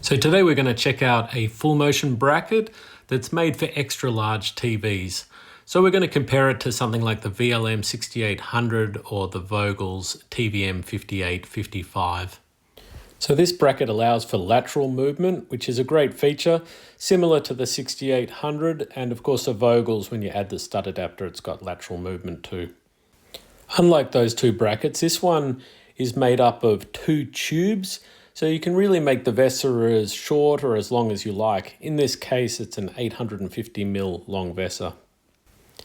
So today we're going to check out a full motion bracket that's made for extra large TVs. So we're going to compare it to something like the VLM6800 or the Vogel's TVM5855. So this bracket allows for lateral movement, which is a great feature, similar to the 6800 and of course the Vogel's. When you add the stud adapter, it's got lateral movement too. Unlike those two brackets, this one is made up of two tubes, so you can really make the VESA as short or as long as you like. In this case, it's an 850mm long VESA.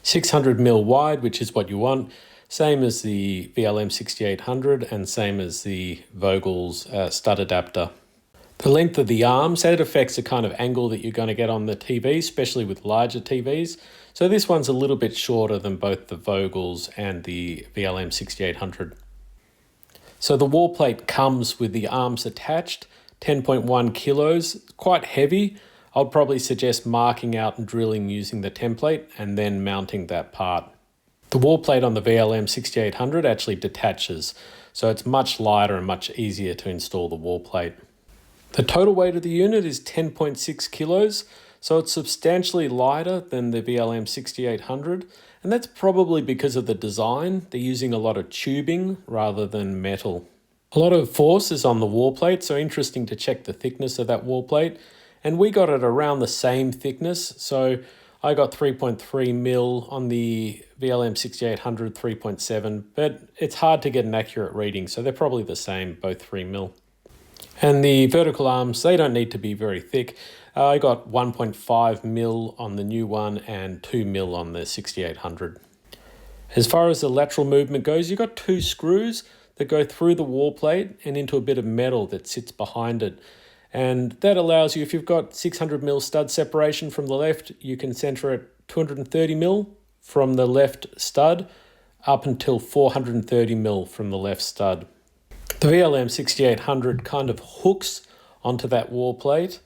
600mm wide, which is what you want, same as the VLM6800 and same as the Vogel's stud adapter. The length of the arms, that affects the kind of angle that you're going to get on the TV, especially with larger TVs. So this one's a little bit shorter than both the Vogel's and the VLM6800. So the wall plate comes with the arms attached, 10.1 kilos, quite heavy. I'd probably suggest marking out and drilling using the template and then mounting that part. The wall plate on the VLM6800 actually detaches, so it's much lighter and much easier to install the wall plate. The total weight of the unit is 10.6 kilos, so it's substantially lighter than the VLM6800, and that's probably because of the design. They're using a lot of tubing rather than metal. A lot of force is on the wall plate, so interesting to check the thickness of that wall plate. And we got it around the same thickness, so I got 3.3 mil on the VLM6800, 3.7, but it's hard to get an accurate reading, so they're probably the same, both 3 mil. And the vertical arms, they don't need to be very thick. I got 1.5 mil on the new one and 2 mil on the 6800. As far as the lateral movement goes, you've got two screws that go through the wall plate and into a bit of metal that sits behind it. And that allows you, if you've got 600 mil stud separation from the left, you can center it 230 mil from the left stud up until 430 mil from the left stud. The VLM6800 kind of hooks onto that wall plate.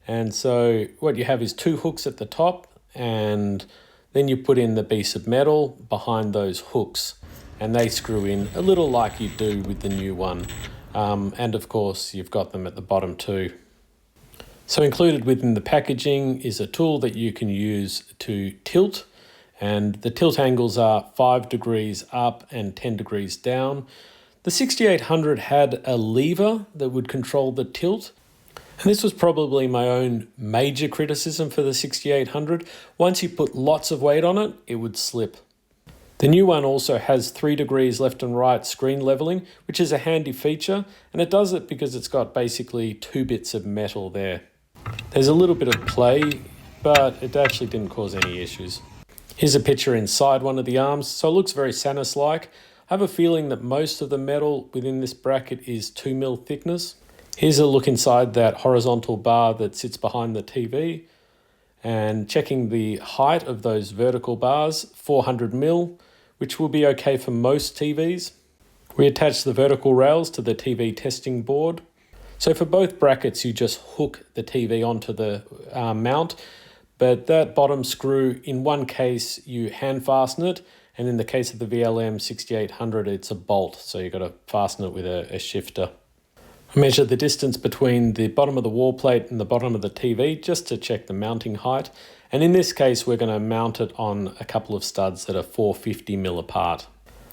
And so what you have is two hooks at the top, and then you put in the piece of metal behind those hooks, and they screw in a little like you do with the new one. And of course, you've got them at the bottom too. So included within the packaging is a tool that you can use to tilt, and the tilt angles are 5 degrees up and 10 degrees down. The 6800 had a lever that would control the tilt, and this was probably my own major criticism for the 6800. Once you put lots of weight on it, it would slip. The new one also has 3 degrees left and right screen leveling, which is a handy feature, and it does it because it's got basically 2 bits of metal there. There's a little bit of play, but it actually didn't cause any issues. Here's a picture inside one of the arms, so it looks very Sanus-like. I have a feeling that most of the metal within this bracket is 2 mil thickness. Here's a look inside that horizontal bar that sits behind the TV, and checking the height of those vertical bars, 400 mil, which will be okay for most TVs. We attach the vertical rails to the TV testing board. So for both brackets, you just hook the TV onto the mount, but that bottom screw, in one case, you hand fasten it, and in the case of the VLM6800, it's a bolt, so you've got to fasten it with a shifter. I measure the distance between the bottom of the wall plate and the bottom of the TV just to check the mounting height. And in this case, we're going to mount it on a couple of studs that are 450 mil apart.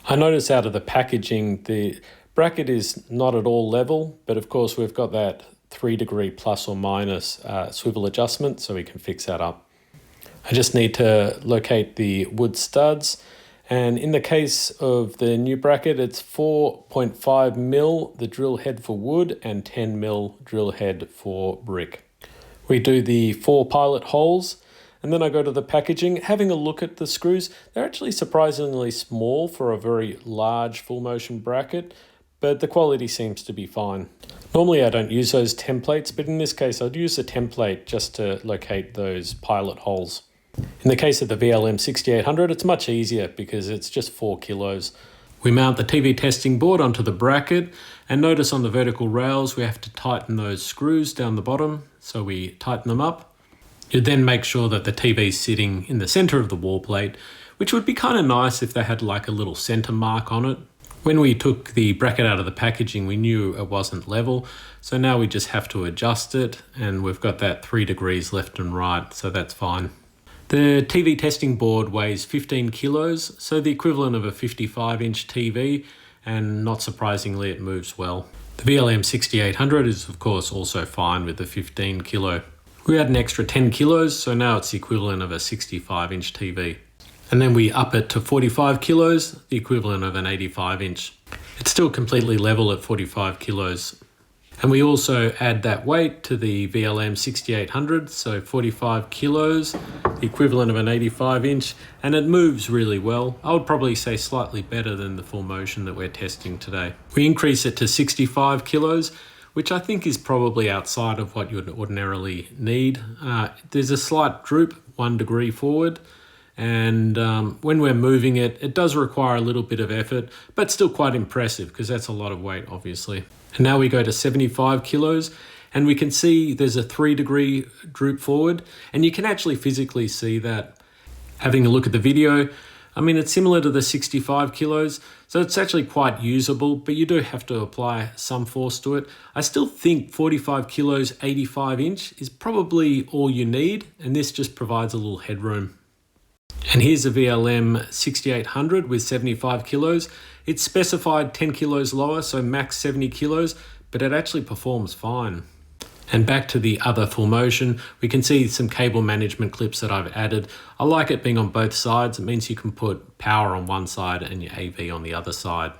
I notice out of the packaging, the bracket is not at all level, but of course we've got that 3 degree plus or minus swivel adjustment, so we can fix that up. I just need to locate the wood studs. And in the case of the new bracket, it's 4.5 mil, the drill head for wood, and 10 mil drill head for brick. We do the 4 pilot holes, and then I go to the packaging, having a look at the screws. They're actually surprisingly small for a very large full motion bracket, but the quality seems to be fine. Normally I don't use those templates, but in this case I'd use a template just to locate those pilot holes. In the case of the VLM6800, it's much easier because it's just 4 kilos. We mount the TV testing board onto the bracket, and notice on the vertical rails we have to tighten those screws down the bottom, so we tighten them up. You then make sure that the TV is sitting in the center of the wall plate, which would be kind of nice if they had like a little center mark on it. When we took the bracket out of the packaging, we knew it wasn't level. So now we just have to adjust it, and we've got that 3 degrees left and right, so that's fine. The TV testing board weighs 15 kilos, so the equivalent of a 55-inch TV, and not surprisingly, it moves well. The VLM6800 is of course also fine with the 15 kilo. We add an extra 10 kilos, so now it's the equivalent of a 65-inch TV. And then we up it to 45 kilos, the equivalent of an 85-inch. It's still completely level at 45 kilos. And we also add that weight to the VLM6800, so 45 kilos, the equivalent of an 85-inch, and it moves really well. I would probably say slightly better than the full motion that we're testing today. We increase it to 65 kilos, which I think is probably outside of what you would ordinarily need. There's a slight droop, 1 degree forward, and when we're moving it, it does require a little bit of effort, but still quite impressive because that's a lot of weight, obviously. And now we go to 75 kilos, and we can see there's a 3 degree droop forward, and you can actually physically see that. Having a look at the video, I mean, it's similar to the 65 kilos, so it's actually quite usable, but you do have to apply some force to it. I still think 45 kilos, 85-inch is probably all you need, and this just provides a little headroom. And here's a VLM6800 with 75 kilos. It's specified 10 kilos lower, so max 70 kilos, but it actually performs fine. And back to the other full motion, we can see some cable management clips that I've added. I like it being on both sides. It means you can put power on one side and your AV on the other side.